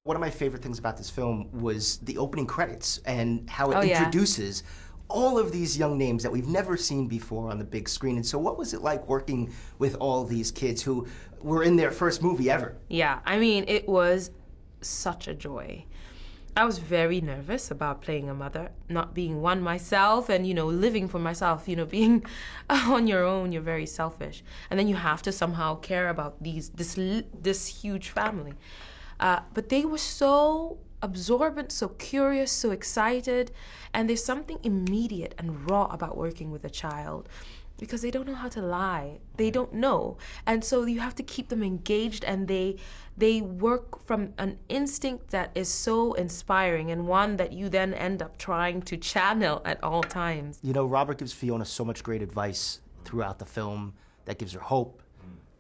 One of my favorite things about this film was the opening credits and how it introduces all of these young names that we've never seen before on the big screen. And so what was it like working with all these kids who were in their first movie ever? Yeah, I mean, it was such a joy. I was very nervous about playing a mother, not being one myself and, living for myself, being on your own, you're very selfish. And then you have to somehow care about this huge family. But they were so absorbent, so curious, so excited, and there's something immediate and raw about working with a child because they don't know how to lie. They don't know. And so you have to keep them engaged, and they work from an instinct that is so inspiring and one that you then end up trying to channel at all times. Robert gives Fiona so much great advice throughout the film that gives her hope,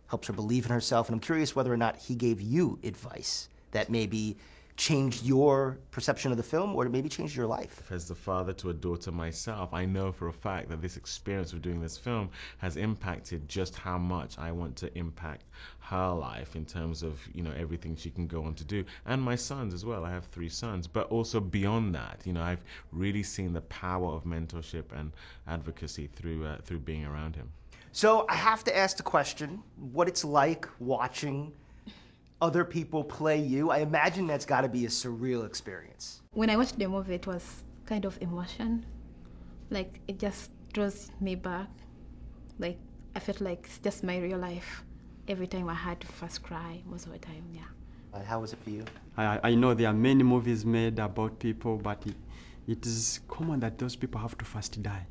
helps her believe in herself, and I'm curious whether or not he gave you advice that maybe changed your perception of the film or maybe changed your life. As the father to a daughter myself, I know for a fact that this experience of doing this film has impacted just how much I want to impact her life in terms of, everything she can go on to do. And my sons as well. I have 3 sons. But also beyond that, I've really seen the power of mentorship and advocacy through being around him. So I have to ask the question, what it's like watching other people play you. I imagine that's got to be a surreal experience. When I watched the movie, it was kind of emotion. Like, it just draws me back. Like, I felt like it's just my real life. Every time I had to first cry, most of the time, yeah. How was it for you? I know there are many movies made about people, but it is common that those people have to first die.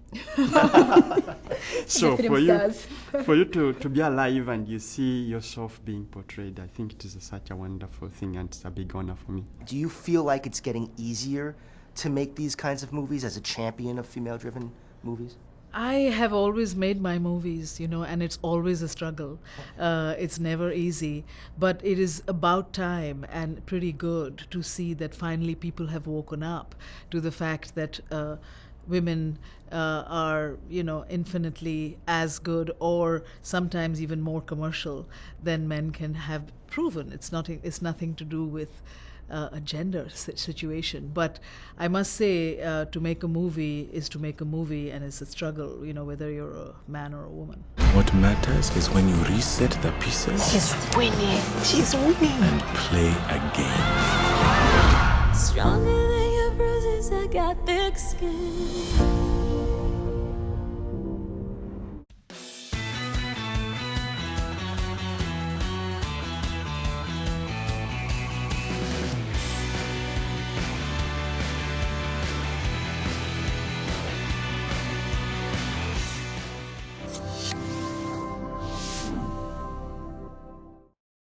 So for you to be alive and you see yourself being portrayed, I think it is such a wonderful thing, and it's a big honor for me. Do you feel like it's getting easier to make these kinds of movies as a champion of female-driven movies? I have always made my movies, and it's always a struggle. It's never easy, but it is about time and pretty good to see that finally people have woken up to the fact that women are, infinitely as good or sometimes even more commercial than men can have proven. It's nothing to do with a gender situation. But I must say, to make a movie is to make a movie, and it's a struggle, whether you're a man or a woman. What matters is when you reset the pieces. She's winning. She's winning. And play a game. Stronger than your bruises, I got thick skin.